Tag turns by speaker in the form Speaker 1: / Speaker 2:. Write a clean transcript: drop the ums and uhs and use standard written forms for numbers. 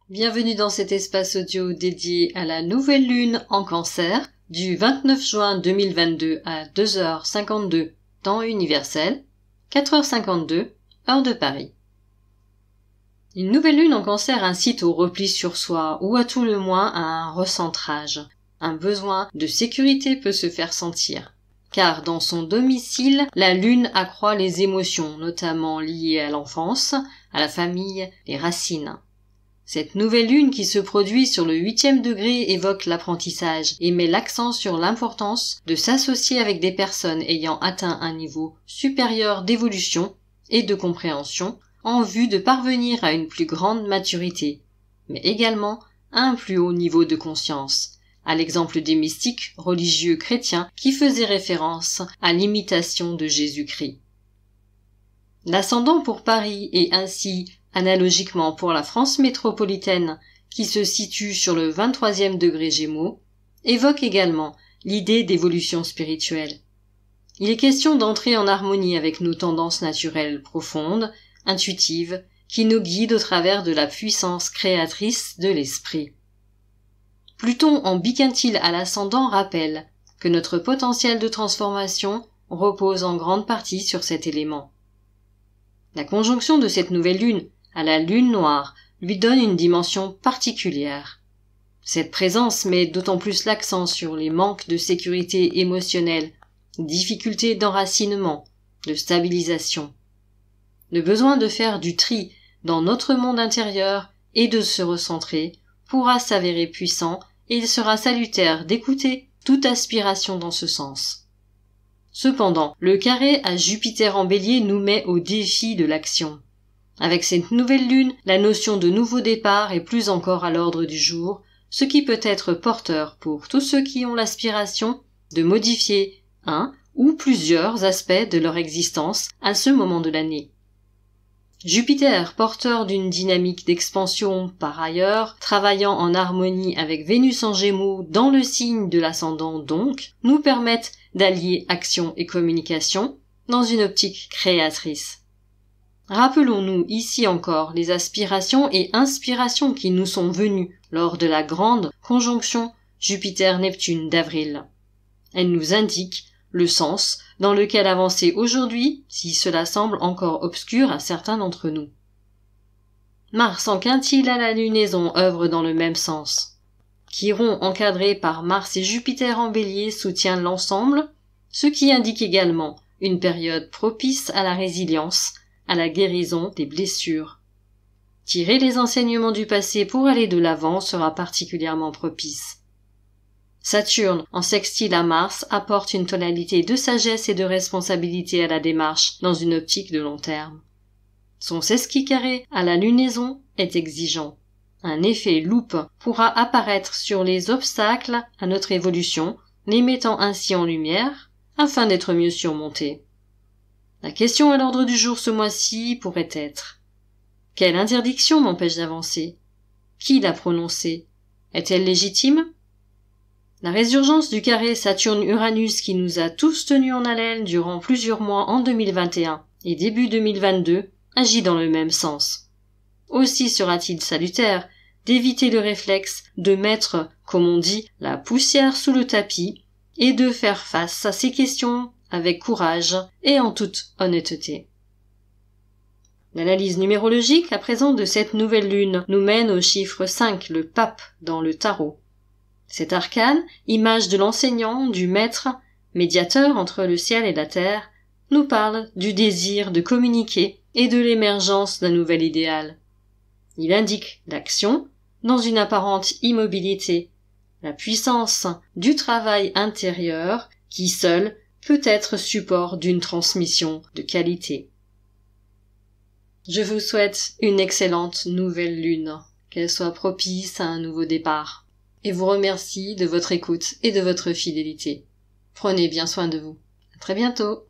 Speaker 1: Bienvenue dans cet espace audio dédié à la nouvelle lune en Cancer du 29 juin 2022 à 2h52 temps universel, 4h52 heure de Paris. Une nouvelle lune en Cancer incite au repli sur soi ou à tout le moins à un recentrage. Un besoin de sécurité peut se faire sentir. Car dans son domicile, la lune accroît les émotions, notamment liées à l'enfance, à la famille, les racines. Cette nouvelle lune qui se produit sur le 8e degré évoque l'apprentissage et met l'accent sur l'importance de s'associer avec des personnes ayant atteint un niveau supérieur d'évolution et de compréhension en vue de parvenir à une plus grande maturité, mais également à un plus haut niveau de conscience, à l'exemple des mystiques religieux chrétiens qui faisaient référence à l'imitation de Jésus-Christ. L'ascendant pour Paris et ainsi analogiquement pour la France métropolitaine, qui se situe sur le 23e degré Gémeaux, évoque également l'idée d'évolution spirituelle. Il est question d'entrer en harmonie avec nos tendances naturelles profondes, intuitives, qui nous guident au travers de la puissance créatrice de l'esprit. Pluton en biquintile à l'ascendant rappelle que notre potentiel de transformation repose en grande partie sur cet élément. La conjonction de cette nouvelle lune à la lune noire lui donne une dimension particulière. Cette présence met d'autant plus l'accent sur les manques de sécurité émotionnelle, difficultés d'enracinement, de stabilisation. Le besoin de faire du tri dans notre monde intérieur et de se recentrer pourra s'avérer puissant et il sera salutaire d'écouter toute aspiration dans ce sens. Cependant, le carré à Jupiter en Bélier nous met au défi de l'action. Avec cette nouvelle lune, la notion de nouveau départ est plus encore à l'ordre du jour, ce qui peut être porteur pour tous ceux qui ont l'aspiration de modifier un ou plusieurs aspects de leur existence à ce moment de l'année. Jupiter, porteur d'une dynamique d'expansion par ailleurs, travaillant en harmonie avec Vénus en Gémeaux dans le signe de l'ascendant donc, nous permettent d'allier action et communication dans une optique créatrice. Rappelons-nous ici encore les aspirations et inspirations qui nous sont venues lors de la grande conjonction Jupiter-Neptune d'avril. Elles nous indiquent le sens dans lequel avancer aujourd'hui, si cela semble encore obscur à certains d'entre nous. Mars en quintile à la lunaison œuvre dans le même sens. Chiron encadré par Mars et Jupiter en Bélier soutient l'ensemble, ce qui indique également une période propice à la résilience, à la guérison des blessures. Tirer les enseignements du passé pour aller de l'avant sera particulièrement propice. Saturne, en sextile à Mars, apporte une tonalité de sagesse et de responsabilité à la démarche dans une optique de long terme. Son sesquicarré à la lunaison est exigeant. Un effet loupe pourra apparaître sur les obstacles à notre évolution, les mettant ainsi en lumière, afin d'être mieux surmontés. La question à l'ordre du jour ce mois-ci pourrait être: quelle interdiction m'empêche d'avancer? Qui l'a prononcée? Est-elle légitime? La résurgence du carré Saturne-Uranus qui nous a tous tenus en haleine durant plusieurs mois en 2021 et début 2022 agit dans le même sens. Aussi sera-t-il salutaire d'éviter le réflexe de mettre, comme on dit, la poussière sous le tapis et de faire face à ces questions avec courage et en toute honnêteté. L'analyse numérologique à présent de cette nouvelle lune nous mène au chiffre 5, le pape dans le tarot. Cet arcane, image de l'enseignant, du maître, médiateur entre le ciel et la terre, nous parle du désir de communiquer et de l'émergence d'un nouvel idéal. Il indique l'action dans une apparente immobilité, la puissance du travail intérieur qui seul peut être support d'une transmission de qualité. Je vous souhaite une excellente nouvelle lune, qu'elle soit propice à un nouveau départ, et vous remercie de votre écoute et de votre fidélité. Prenez bien soin de vous. À très bientôt.